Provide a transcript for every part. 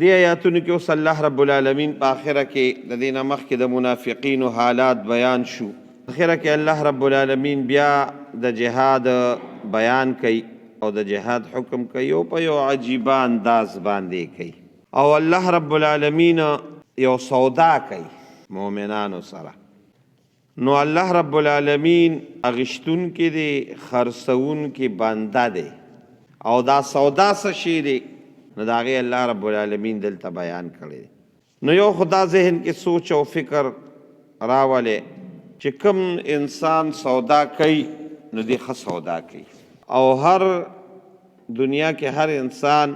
دی آیاتونو کې اوس الله رب العالمین په آخره کې د دې نه مخکې د منافقینو حالات بیان شو. آخره کې الله رب العالمین بیا د جهاد بیان کوي او د جهاد حکم کوي او په یو عجیبه انداز باندې کوي. او الله رب العالمین یو سودا کوي مؤمنانو سره. نو الله رب العالمین اغشتون کې دی، خرڅون کې بنده دی، او دا سودا څه شی دی نو د هغې الله رب العالمین دلته بیان کړی. نو یو خدا ذهن کې سوچ او فکر راولې چې کوم انسان سودا کوي نو دی ښه سودا کوي. او هر دنیا کې هر انسان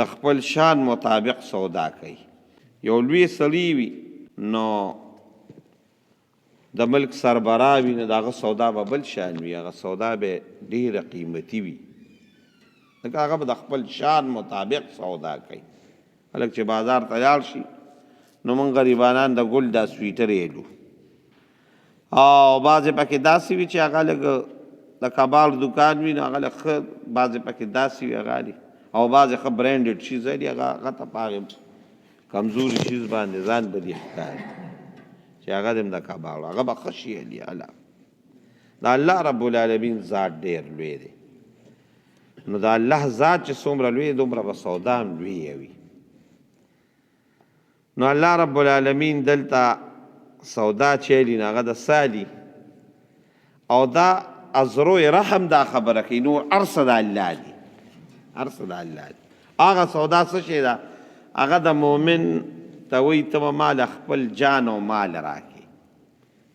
د خپل شان مطابق سودا کوي. یو لوی سړی وي نو د ملک سربراه وي نو د هغه سودا به بل شان وي، هغه سودا به ډېره قیمتي وي، ځکه هغه به د خپل شان مطابق سودا کوي. هلک چې بازار ته لاړ شي نو موږ غریبانان د ګل دا سویټر یېلو، او بعضې پکې داسې وي چې هغه لږ د کباړ دکان وي نو هغه لږ ښه، بعضې پکې داسې وي هغه دي، او بعضې ښه برینډډ شیز دي هغه ته په هغې کمزوري شیز باندې ځان بدي ښکاري چې هغه د د کباړو هغه به ښه شي دي. د الله رب العالمین ذات ډېر لوی دی. نو د الله ذات چې څومره لوی دومره به سودا هم لوی وي. نو الله رب العالمین دلته سودا چیلي نو هغه د سالي، او دا ازروی رحم دا خبره کوي. نو هر څه د الله دي، هر څه د الله دي. هغه سودا څه شی ده؟ هغه د مؤمن ته وایي ته به مال خپل جان او مال راکړې،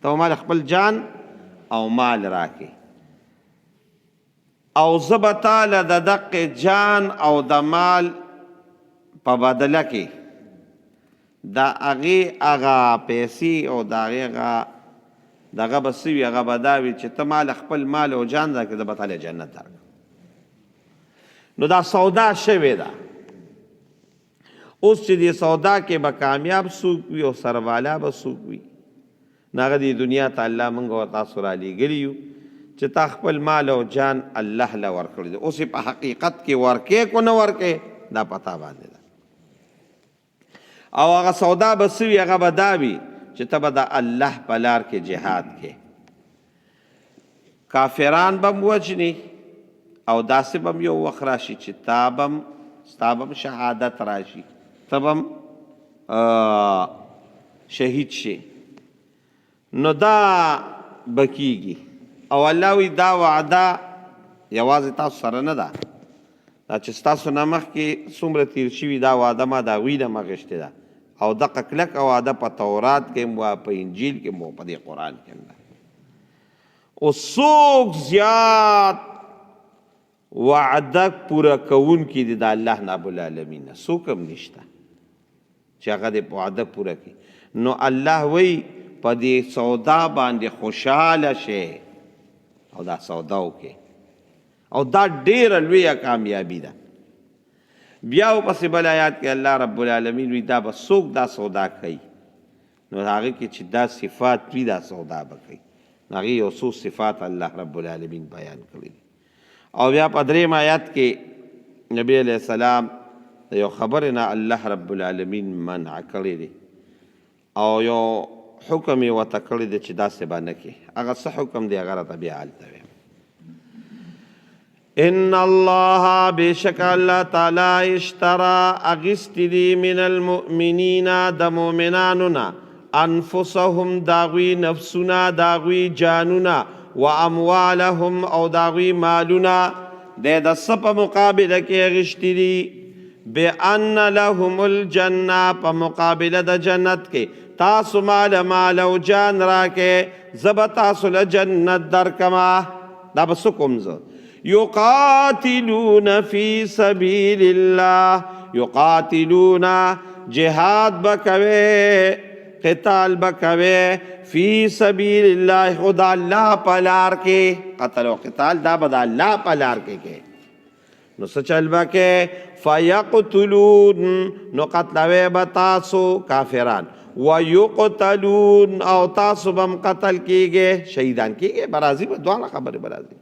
ته به مال خپل جان او مال راکړې، او زه به تاله د دقې جان او د مال په بدله کې د هغې هغه پیسې او د هغې هغه دغه به څه وي، هغه به دا وي چې ته مال خپل مال او جان راکړې زه به تاله جنت درکړم. نو دا سودا شوې ده. اوس چې دې سودا کې به کامیاب څوک وي او سروالا به څوک وي نو هغه دې دنیا ته الله موږ او تاسو رالیږلي یو چې تا خپل مال او جان الله له ورکړی دی. اوس په حقیقت کې ورکې کو نه ورکې دا پتا باندې ده. او هغه سودا به څه وي؟ هغه به دا وي چې ته به د الله په لار کې جهاد کې کافران به م وجني، او داسې به م یو وخت راشي چې ستا به م شهادت راشي، ته به م شهید شي. نو دا به کیږي. او الله وی دا وعده یوازې تاسو سره نه ده، دا چې ستاسو نه مخکې څومره تیر شوي دا وعده ما د هغوی نه م اخیستې ده، او دغه کلکه وعده په تورات کې م په انجیل کې م په دې قرآن کې هم ده. او څوک زیات وعده پوره کوونکي دي د الله رب العالمین نه، څوک هم نشته چې هغه د وعده پوره کړي. نو الله وی په دې سودا باندې خوشحاله شئ او دا سودا وکړئ، او دا ډېره لویه کامیابي ده. بیا ورپسې بل آیات کې الله رب العالمین وی دا به څوک دا سودا کوي نو هغه کې چې دا صفات وي دا سودا به کوي. هغې یو څو صفات الله رب العالمین بیان کړي دي. او بیا په درېیم آیات کې نبی علیه السلام د یو خبرې نه الله رب العالمین منع کړی دی، او یو حکم یې ورته کړی دی چې داسې به نه کړي. هغه څه حکم دی هغه راته بیا هلته ویم. ان الله بېشکه الله تعالی اشترا اخیستي دي من المؤمنین د مؤمنانو نه انفسهم داغوی نفسونه داغوی جانونه و اموالهم او داغوی مالونه د څه په مقابله کې اخیستي دي بان لهم الجنه په مقابله د جنت کې تاسو مال او جان راکې زه به تاسو له جنت درکما. دا به څه کوم زه؟ یقاتلون فی سبیل الله، یقاتلون جهاد به کوې، قتال به کوې فی سبیل الله خدا الله په لار کې. قتل او قتال دا به د الله په لار کې کې. نو څه چل به کې؟ فیقتلون نو قتلوی به تاسو کافران، ویقتلون او تاسو به م قتل کیږئ، شهیدان کیږئ. برازي به دواړه خبرې برازي.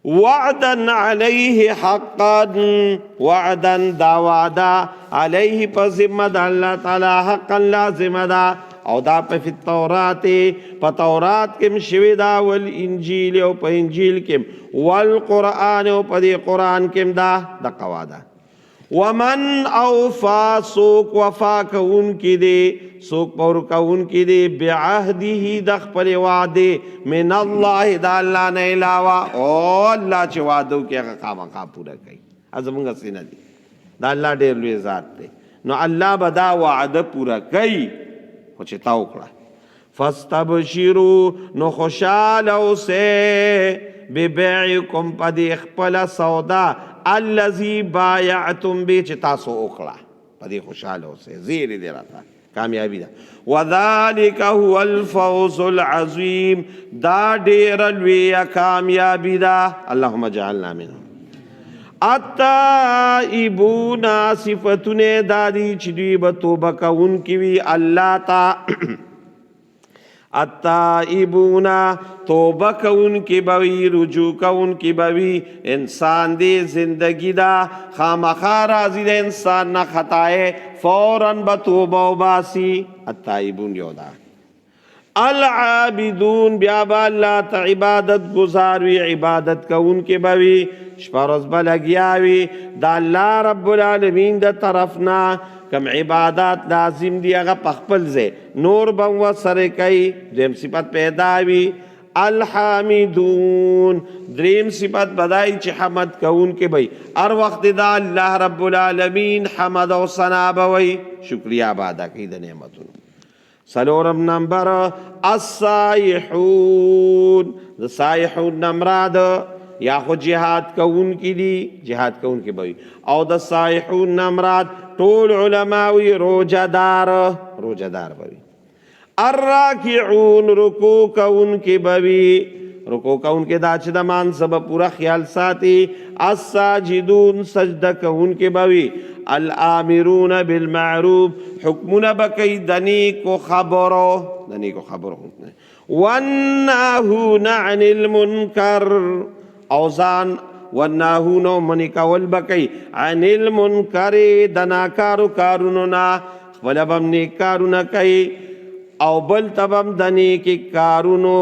وعدا علیه حقا وعدا دا وعدا علیه پا ذمہ دا اللہ تعالی حقا لازم دا او دا پا فی التورات پا تورات کم شوی دا والانجیل او پا انجیل کم والقرآن او پا دی قرآن کم دا قوادا ومن اوفا سوک وفا کون کی دے سوک پور کون کی دے بعہدی دخ پر وعدے من اللہ دا اللہ نے علاوہ او اللہ چی وعدو کی اگا مقا پورا کئی ازمونگا سینہ دی دا اللہ دیر لوی ذات دے نو اللہ بدا وعد پورا کئی خوچی تاوکڑا فاستبشرو نو خوشالو سے ببیعکم پا دی اخپل سودا الذی بایعتم بی چی تاسو اکڑا پا دی خوشالو سے زیر دی رہتا کامیابی دا وذالک هو الفوز العظیم دا دیر لوی کامیابی دا اللہم جعلنا منہم التائبون صفتن دادی چدوی بتوبہ کون کیوی اللہ تا التائبون توبہ کون کی بوی رجوع کون کی بوی انسان دی زندگی دا خامخا راضی دا انسان نہ خطائے فوراً بتوبہ و باسی التائبون یودا العابدون بیابا اللہ تا عبادت گزاروی عبادت کون کی بوی شپارز بلگیاوی دا اللہ رب العالمین دا طرفنا کم عبادات لازم دی اگا پخپل زے نور بم و سر کئی دریم صفت پیداوی الحامدون دریم صفت بدائی چی حمد کون کے بھئی ار وقت دا اللہ رب العالمین حمد و ثنا بوئی شکریہ بادا کی دا نعمتون سلورم نمبر السائحون دا سائحون نمراد یا خود جہاد کون کی دی جہاد کون کی بھئی او دا سائحون نمراد طول علماوی روجہ دار بوی الراکعون رکو کون کی بوی رکو کون کے دا چھ دا مانصب پورا خیال ساتی الساجدون سجدہ کون کی بوی الامرون بالمعروف حکمون بکی دنی کو خبرو والناہون عن المنکر اوزان والناہون منکول بکی عن المنکر دناکارو کاروننا خبلبم نیکارونا کئی او بل تبم دنیکی کارونو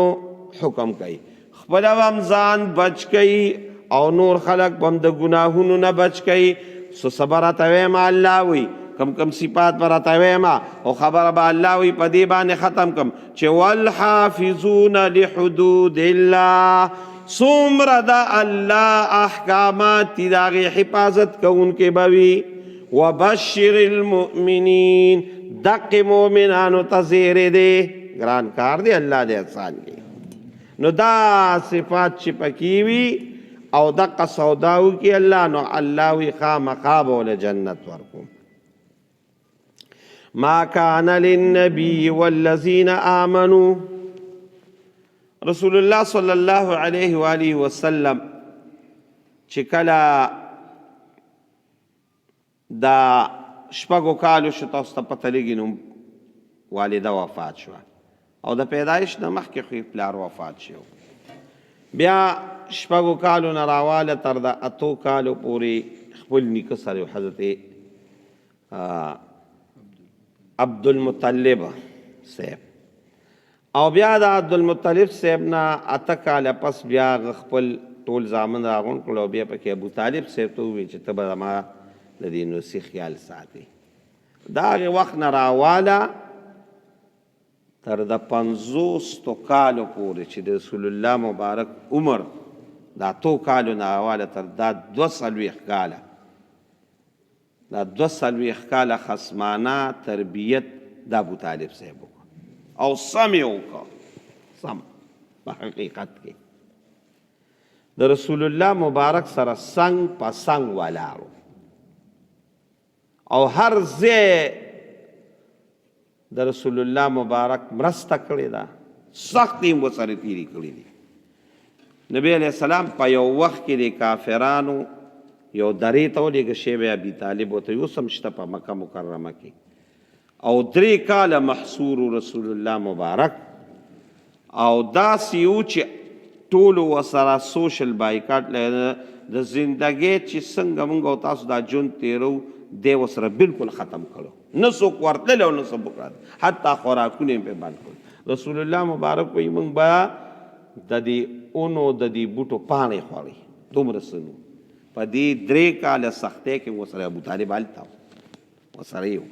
حکم کئی خبلبم زان بچ کئی او نور خلق بم دا گناہونو نبچ کئی سو صبرت ویما اللہ وی کم کم صفات برات ویما او خبر با اللہ وی پا دیبان ختم کم چه والحافظون لحدود اللہ سمر دا اللہ احکامات تی داغی حفاظت کون کے بوی وبشر المؤمنین دق مومنانو تزیر دے گران کار دے اللہ دے احسان کی نو دا صفات چپکیوی او دق سوداو کی اللہ نو اللہ وی خام قابول جنت ورکم ما کان للنبی والذین آمنوا رسول اللہ صلی اللہ علیہ وآلہ وسلم چکلا دا شپگو کالو شتا استا پتلگی نو والدہ وفات شوا او دا پیدایش نمخ کی خوی پلار وفات شو بیا شپگو کالو نراوال تر دا اتو کالو پوری خپل نکسر حضرت عبدالمطلب سیب او بیا دا عبدالمطلب سیب نا اتکال پس بیا خپل ټول زامن راغون کلو بیا پکی ابو طالب سیب تو ہوئی چه تبا ما لدینو سی خیال ساتی دا اغی وقت نراوالا تر دا 50 کالو پوری چه رسول اللہ مبارک عمر دا 2 کالو نراوالا تر دا 2 کالا دا 2 کالا خصمانا تربیت دا ابو طالب صاحبو او سمیو کا سم بحقیقت کی دا رسول اللہ مبارک سر سنگ پا سنگ والارو او ہر زی دا رسول اللہ مبارک مرستا کردی دا سختی وہ سر تیری کردی دی نبی علیہ السلام پا یو وقت کی دی کافرانو یو دریتو لیگا شیب ابی طالب ہوتا یو سمشتا پا مکہ مکرمہ کی او 3 کال محصور رسول اللہ مبارک او دا سیو چی ټولو ورسره سوشل بایکاټ د زندګۍ چې څنګه موږ او تاسو دا ژوند تېرو دی ورسره بالکل ختم کړو، نه څوک ورتللی او نه څوک راغلی، حتی خوراکونه یې پرې بند کړل. رسول الله مبارک وایي موږ به د دې اونو د دې بوټو پاڼې خوړې، دومره څه نو. په دې 3 کاله سختۍ کې ورسره ابوطالب هلته ورسره یو.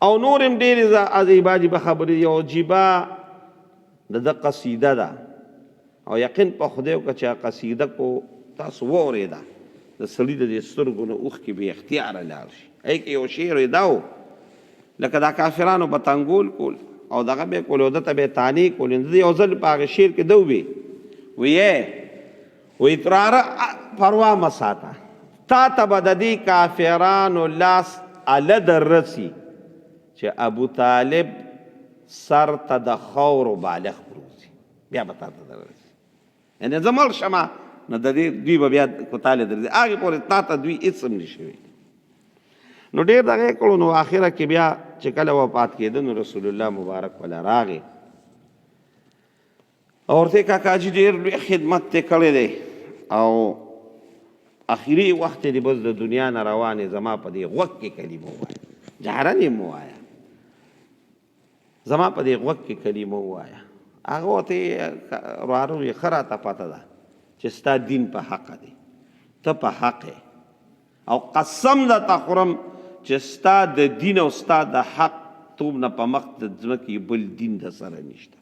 او نور هم ډېرې عجیبه عجیبه خبرې. یو عجیبه د قصیده ده او یقین په خدای وکړه چې قصیده کو تاسو واورېده د سړي د دې سترګو نه اوښکې بې اختیاره لاړ شي. هغې کې یو شعر یې دا و لکه دا کافرانو به تنګول کول او دغه به یې کول او ده ته به یې تانې کولې. د یو ځل په هغه شعر کې ده ووی وی تراره پروا مه ساته، تا ته به د دې کافرانو لاس اله در رسي چې ابوطالب سر ته د خاورو بالغ پروزي، بیا به تا ته در رسي. یعنې زه مړ شمه نو د دې دوی به بیا کوتالې درځي، هغې پورې تا ته دوی هېڅ هم نه شي. نو ډېر دغه یې کړو. نو آخره کې بیا چې کله وفات کېده نو رسول الله مبارک وله راغې او ورته یې کاکاجي ډېر لوی خدمت دې کړی دی او اخري وخت دی بس د دنیا نه روانې، زما په دې غوږ کې کلمه ووایه، جهرن یې مه وایه، زما په دې غوږ کې کلمه ووایه. هغه ورته وراره ویې ښه راته پته ده چې ستا دین په حقه دی، ته په حق او قسم درته خورم چې ستا د دین او ستا د حق توب نه په مخ د ځمکې بل دین د سره نشته.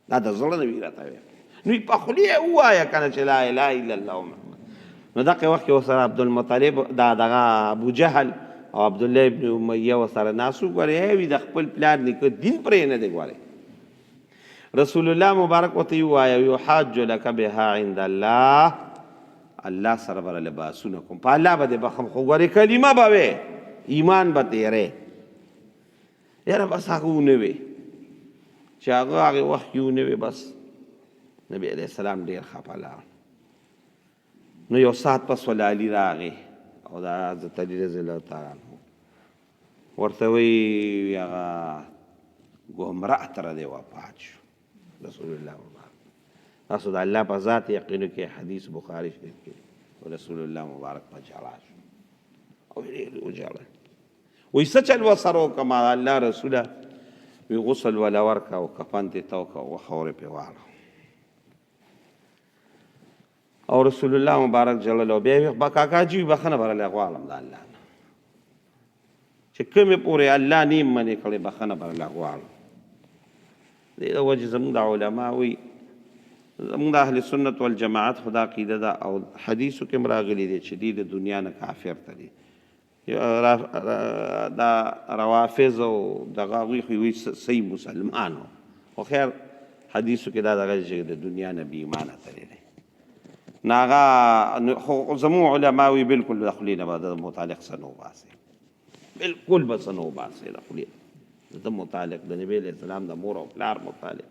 دا د زړه نه وي راته ویل. نو په خولې یې ووایه که نه چې لا اله الا الله محمد. نو دغه وخت کې ورسره عبدالمطلب دغه ابوجهل او عبدالله ابن امیه ورسره ناست وو. ګورې وي د خپل پلار نیکه دین پرې نه دی. ګورې رسول الله مبارک ورته ووایه یحاج لک بها عند الله، الله سره به لباسونه کوم، په الله به دې بخم. خو ګورې کلمه به وې، ایمان به تېری. یاره بس هغه ونه وې چې هغه هغې وخت کې ونه وې، بس نبي علیه السلام ډېر خفه لاړ. نو یو ساعت پس ولا علي راغی او دا حضرت علي رضی الله تعالی عنه ورته وایي هغه ګمراه تر دی وفات شو. رسول الله مبارک تاسو د الله په ذات یقینو کې حدیث بخاري شریف کې رسول الله مبارک په جړا شو او ډېر وژړل. وایي څه چل ورسره وکړم؟ الله رسوله وی غسل ولا ورکه او کفن دې ته وکړه او خاورې پرې واړه او رسول الله مبارک جلل او بیا وی کاکاجي بخښنه به راله غواړم د الله نه چې کومې پورې الله نیم منې کړې بخښنه به راله غواړم. دې د وجې زموږ د علما وایي زموږ د اهل سنت والجماعت خدا عقیده ده او حدیثو کې هم راغلي دی چې دې د دنیا نه کافر ته دي. دا روافظ او دغه هغوی خو وایي صحیح مسلمان و، خو خیر حدیثو کې دا دغه چې د دنیا نه بې ایمانه تللی دی. نو هغه خو زموږ علما وایي بلکل د خولې نه به د متعلق څه نه وباسئ، بلکل به څه نه وباسئ د خولې د متعلق د نبي علیه السلام د مور او پلار متعلق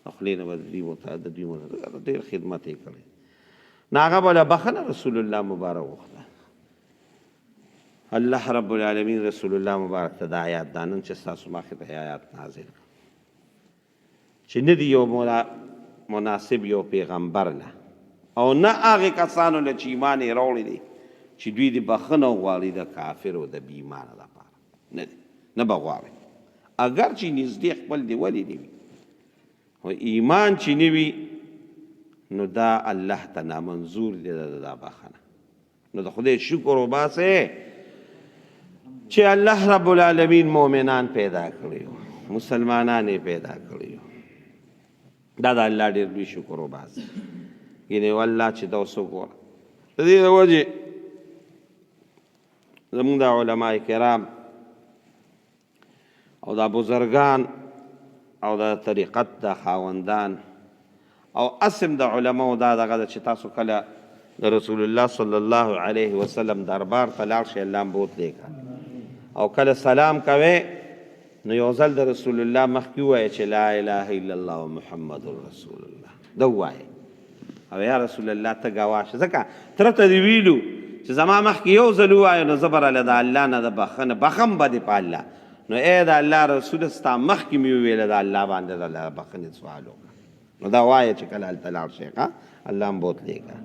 د خولې نه به د دوی ډېر خدمت یې کړی. نو هغه به له بخښنه رسول الله مبارک وغوښته. الله رب العالمین رسول الله مبارک ته دا آیات دا نن چې ستاسو مخې ته آیات نازل کړه چې نه دی یو مناسب یو پیغمبر له او نه هغې کسانو له چې ایمان یې راوړی دی چې دوی د بخښنه غواړي د کافرو د بې ایمانه لپاره نه دی، نه به غواړي. اگر چې نږدې خپل دی ولې نه وي، خو ایمان چې نه وي نو دا الله ته نامنظور دی دا بخښنه. نو د خدای شکر وباسئ چې الله رب العالمین مؤمنان پیدا کړي، مسلمانان یې پیدا کړي. دا د الله ډېر لوی شکر وباسئ. یعنې والله چې دا اوس وګوره د دې د وجې زموږ د علماء کرام او دا بزرگان او دا طریقت دا خاوندان او اسم د علماء دا دغه چې تاسو کله د رسول الله صلی الله علیه وسلم دربار ته لاړ شئ الله بوت لیکه او کله سلام کوئ نو یو ځل د رسول الله مخکې ووایه چې لا اله الا الله محمد رسول الله دا ووایه او یا رسول الله ته ګواه شه. ځکه تره ته دې ویلو چې زما مخکې یو ځل ووایه نو زه به راله د الله نه د بخښنه بخم به دې په الله. نو ای د الله رسول ستا مخکې مې وویله د الله باندې د الله بخښنې سوال وکړه نو دا وایه چې کله هلته لاړ شي الله هم بوتلېږه.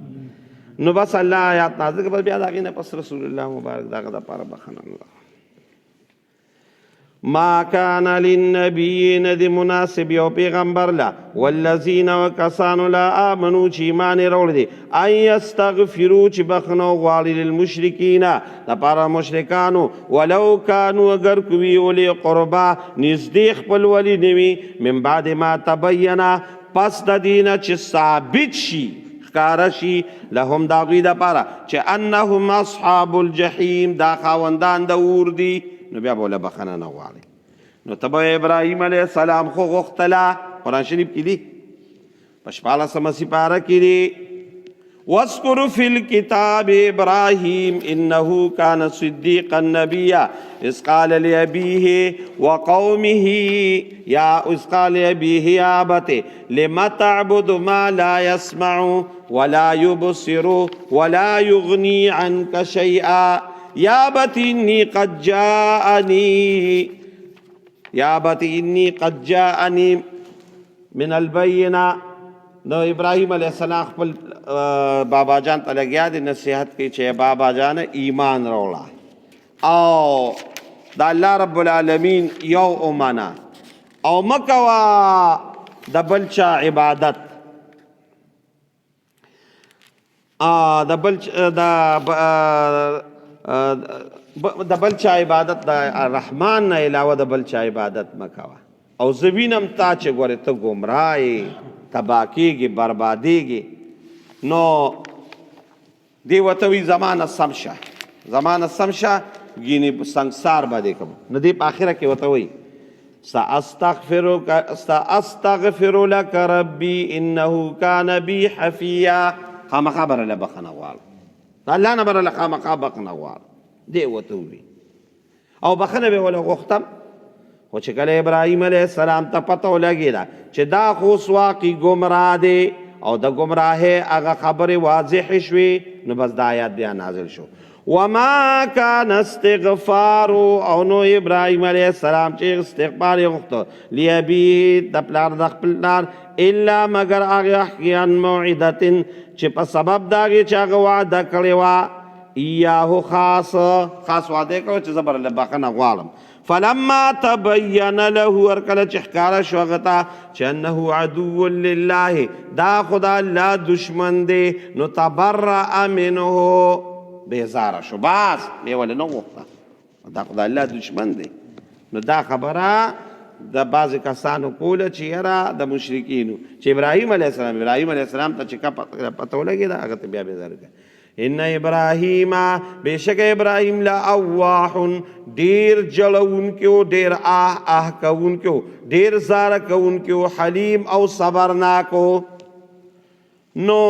نو بس الله آیات نازل کړه، بیا د هغې نه پس رسول الله مبارک د هغه دپاره بخښنه ما کان للنبیین د مناسب یو پیغمبر لا والذین وکسانو لا آمنو چې ایمان یې راوړی دی ان یستغفرو چې بخښنه وغواړي للمشرکین دپاره مشرکانو ولو کانو اگر کوي اولی قربا نږدې خپل ولی نه وي من بعد ما تبینه پس د دې نه چې ثابت شي ښکاره شي لهم د هغوی دپاره چې انهم اصحاب الجحیم دا خاوندان د اور دي، نو بیا به له بخښنه نه غواړي. نو ته به ابراهیم علیه السلام خو غوښتله، قرآن شریف کې دي په 14مه سپاره کې دي واذکر فی الکتاب ابراهیم انه کان صدیقا نبیا اذ قال لأبیه وقومه اذ قال لأبیه یا ابت لم تعبد ما لا يسمع ولا يبصر ولا يغني عنك شيئا یا ابت انی قد جاءنی من البینہ. نو ابراہیم علیہ السلام خپل بابا جان ته لګیا دی نصیحت کوي چې بابا جان ایمان راوړه او د الله رب العالمین یو ومنه او مه کوه د بل چا عبادت د بل چا عبادت د رحمان نه علاوه د بل چا عبادت مه کوه. او زه وینم تا چې ګورې ته ګمراه یې تباه کېږي بربادېږي. نو دی ورته وایي زمانه سم شه ګینې سنګسار به دې کوم. نو دی په آخره کې ورته وایي سأستغفر لك ربي انه كان بي حفیا. خامخا به له بخښنه غواړم، الله نه به له خامخا بخښنه غواړم دی ورته ووایي او بخښنه به ورله غوښتم. خو چې کله ابراهیم علیه السلام ته پته ولګېده چې دا خو اوس واقعي ګمراه دی او د ګمراهۍ هغه خبرې واضحې شوې، نو بس دا آیات بیا نازل شو وما کان استغفار او نو ابراهیم علیه السلام چې استغفار یې غوښته لابیه د پلار د خپل پلار الا مگر هغه عن موعدة چې په سبب د هغې چې هغه وعده کړې وه ایاهو خاص وعده یې کوه چې زه به له بخښنه غواړم. فلما تبین له ورکله چې ښکاره شو هغه ته چې انه عدو لله دا خو د الله دشمن دی، نو تبرأ منه بیزاره شو، بس بیا ولې نه غوښته دا خو د الله دشمن دی. نو دا خبره د بعضې کسانو کوله چې یاره د مشرکینو چې ابراهیم علیه السلام ته چې پته ولګېده هغه ته بیا بیزاره کړه. ان ابراهیم بشک ابراهیم لا اواح ډیر جلونکو ډیر کوونکو ډیر زاره کوونکو حلیم او صبرناکو. نو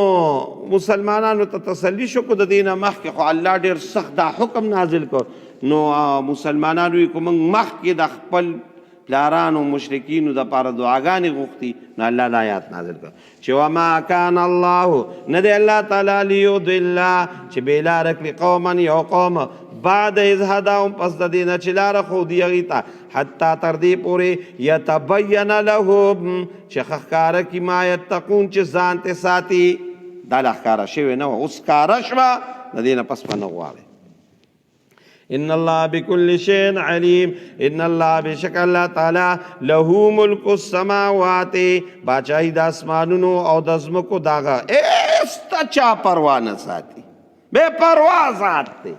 مسلمانانو ته تسلی شو کو د دینه مخکې خو الله ډیر سخت دا حکم نازل کو. نو مسلمانانو یې کو موږ مخکې د خپل پلارانو مشرکینو دپاره دعاګانې غوښتي، نو الله دا آیات نازل کړه چې وما کان الله نه دی الله تعالی لیضل چې بېلاره کړي قوما یو قوم بعد اذ هداهم پس د دې نه چې لاره ښودي هغې ته حتی تر دې پورې یتبین لهم چې ښه ښکاره کړي ما یتقون چې ځان ته ساتي. دا لا ښکاره شوې نه وه، اوس ښکاره شوه، د دې نه پس به نه غواړئ. ان الله بكل شيء عليم ان الله بشک الله تعالی له ملک السماوات باچای د اسمانونو او د ځمکو داغه ایستا چا پروا نه ساتي، بے پروا ذات دی.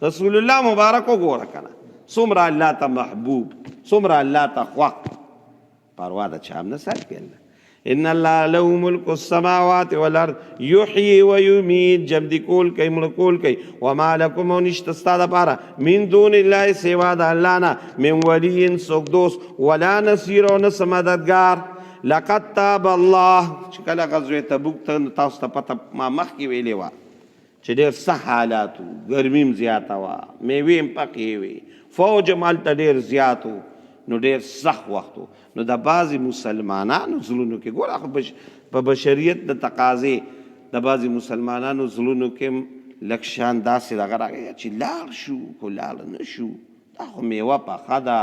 رسول الله مبارک وګوره کنه څومره الله ته محبوب، څومره الله ته خوښ، پروا د چا هم نه ساتي الله. ان الله له ملک السماوات والارض یحیی و یمیت جمدی کول کوي مړه کول کوي. وما لکم او نشته ستا دپاره من دون الله سوا د الله نه من ولی څوک دوست ولا نصیر او نه څه مددګار. لقد تاب الله چې کله غزوې تبوک ته تاسو ته پته ما مخکې ویلې وه چې ډېر سخت حالات و، ګرمي هم زیاته وه، میوې هم پکې وې، فوج هم هلته ډېر زیات و، نو ډېر سخت وخت و. نو د بعضې مسلمانانو زړونو کې ګوره خو په بشریت د تقاضې د بعضې مسلمانانو زړونو کې هم لږ شان داسې دغه راغی چې لاړ شو کو لاړ نه شو، دا خو میوه پخه ده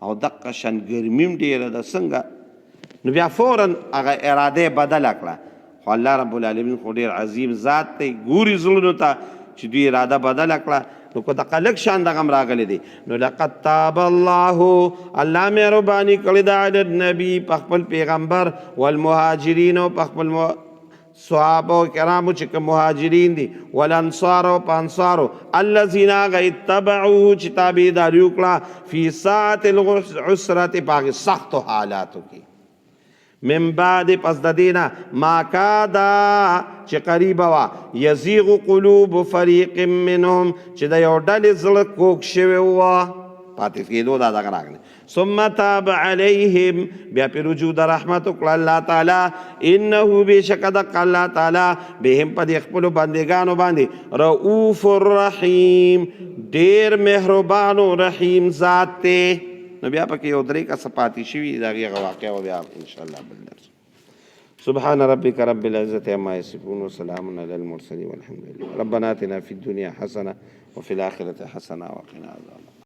او دقه شان ګرمي هم ډېره ده، څنګه نو بیا فورا هغه اراده بدل کړه. خو الله رب العالمین خو ډېر عظیم ذات دی، ګوري زړونو ته چې دوی اراده بدل کړه. نو که دغه لږ شان دغه هم راغلی دی. نو لقد تاب الله، الله مهرباني کړې ده علی النبي په خپل پیغمبر، والمهاجرین او په خپل صحابه کرامو چې کوم مهاجرین دي، والانصار او په انصارو، الذین هغه اتبعوه چې تابعداري وکړه، فی ساعة العسرة په هغې سختو حالاتو کې، من بعد پس د دینا ما کادا چې قریبه وه یزیغ قلوب فریق منهم چې د یو ډلې زړه کوږ شوی وه، پاتې کېدو دا دغه راغلی. ثم تاب علیهم، بیا پې رجوع د رحمت وکړه الله تعالی، انه بېشکه دقه الله تعالی بهم په دې خپلو بندګانو باندې رؤوف الرحیم، ډېر مهربان و رحیم ذات دی. نو بیا پکې یو درې کسه پاتې شوي د هغې هغه واقعه به بیا انشاءالله بل درس. سبحان ربك رب العزة عما يصفون وسلام على المرسلين والحمد لله. ربنا آتنا في الدنيا حسنة وفي الآخرة حسنة وقنا عذاب